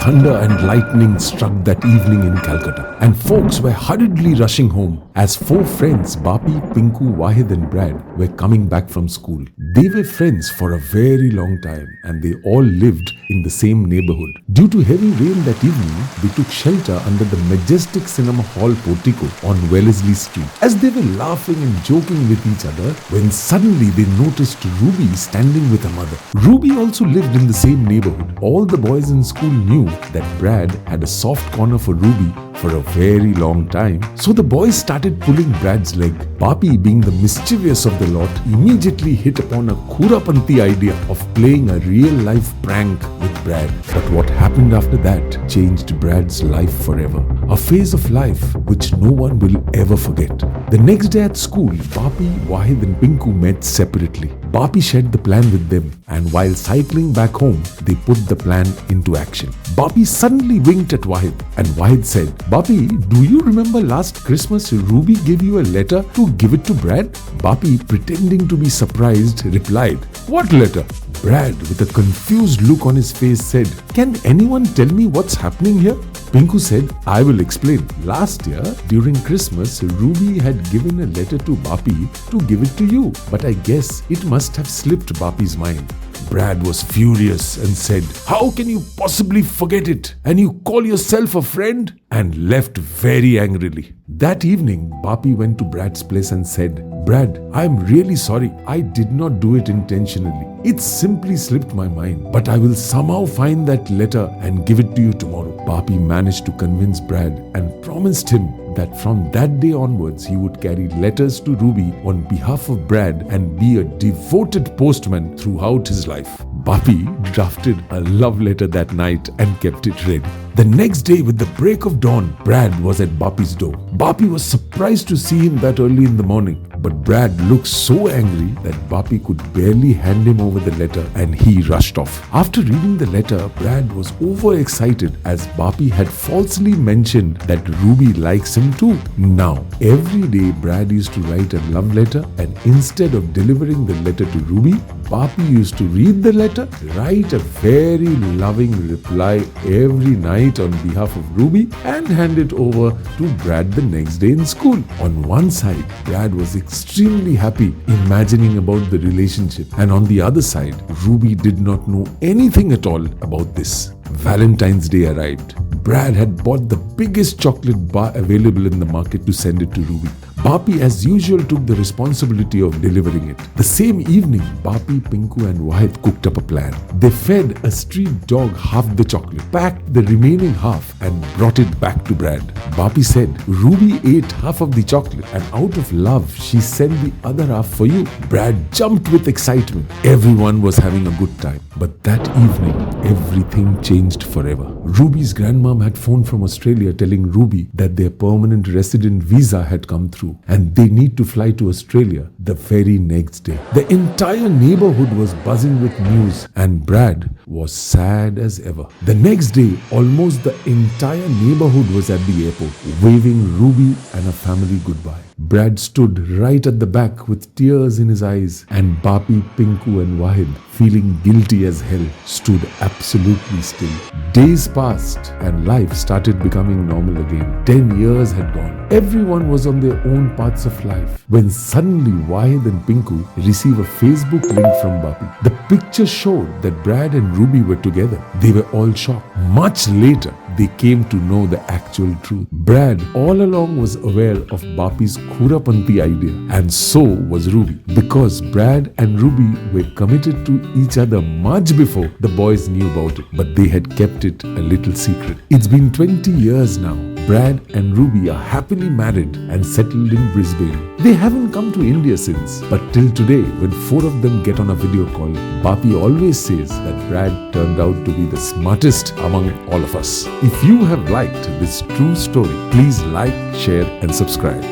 thunder and lightning struck that evening in Calcutta, and folks were hurriedly rushing home as four friends, Bapi, Pinku, Wahid and Brad, were coming back from school. They were friends for a very long time and they all lived in the same neighborhood. Due to heavy rain that evening, they took shelter under the majestic cinema hall portico on Wellesley Street. As they were laughing and joking with each other, when suddenly they noticed Ruby standing with her mother. Ruby also lived in the same neighborhood. All the boys in school knew that Brad had a soft corner for Ruby for a very long time, so the boys started pulling Brad's leg. Bapi, being the mischievous of the lot, immediately hit upon a Khurapanti idea of playing a real-life prank with Brad. But what happened after that changed Brad's life forever. A phase of life which no one will ever forget. The next day at school, Bapi, Wahid and Pinku met separately. Bapi shared the plan with them, and while cycling back home, they put the plan into action. Bapi suddenly winked at Wahid, and Wahid said, "Bapi, do you remember last Christmas Ruby gave you a letter to give it to Brad?" Bapi, pretending to be surprised, replied, "What letter?" Brad, with a confused look on his face, said, "Can anyone tell me what's happening here?" Pinku said, "I will explain. Last year, during Christmas, Ruby had given a letter to Bapi to give it to you, but I guess it must have slipped Bapi's mind." Brad was furious and said, "How can you possibly forget it? And you call yourself a friend?" and left very angrily. That evening, Bapi went to Brad's place and said, "Brad, I am really sorry. I did not do it intentionally. It simply slipped my mind, but I will somehow find that letter and give it to you tomorrow." Bapi managed to convince Brad and promised him that from that day onwards he would carry letters to Ruby on behalf of Brad and be a devoted postman throughout his life. Bapi drafted a love letter that night and kept it ready. The next day, with the break of dawn, Brad was at Bapi's door. Bapi was surprised to see him that early in the morning, but Brad looked so angry that Bapi could barely hand him over the letter and he rushed off. After reading the letter, Brad was overexcited as Bapi had falsely mentioned that Ruby likes him too. Now, every day Brad used to write a love letter, and instead of delivering the letter to Ruby, Bapi used to read the letter, write a very loving reply every night on behalf of Ruby and hand it over to Brad the next day in school. On one side, Brad was extremely happy imagining about the relationship, and on the other side, Ruby did not know anything at all about this. Valentine's Day arrived. Brad had bought the biggest chocolate bar available in the market to send it to Ruby. Bapi, as usual, took the responsibility of delivering it. The same evening, Bapi, Pinku and Wahid cooked up a plan. They fed a street dog half the chocolate, packed the remaining half and brought it back to Brad. Bapi said, "Ruby ate half of the chocolate and out of love, she sent the other half for you." Brad jumped with excitement. Everyone was having a good time. But that evening, everything changed forever. Ruby's grandmom had phoned from Australia telling Ruby that their permanent resident visa had come through and they need to fly to Australia the very next day. The entire neighborhood was buzzing with news and Brad was sad as ever. The next day, almost the entire neighborhood was at the airport, waving Ruby and her family goodbye. Brad stood right at the back with tears in his eyes, and Bapi, Pinku and Wahid, feeling guilty as hell, stood absolutely still. Days passed and life started becoming normal again. 10 years had gone. Everyone was on their own paths of life when suddenly Wahid and Pinku receive a Facebook link from Bapi. The picture showed that Brad and Ruby were together. They were all shocked. Much later, they came to know the actual truth. Brad all along was aware of Bapi's Khurapanti idea, and so was Ruby, because Brad and Ruby were committed to each other much before the boys knew about it, but they had kept it a little secret. It's been 20 years now. Brad and Ruby are happily married and settled in Brisbane. They haven't come to India since, but till today, when 4 of them get on a video call, Bapi always says that Brad turned out to be the smartest among all of us. If you have liked this true story, please like, share and subscribe.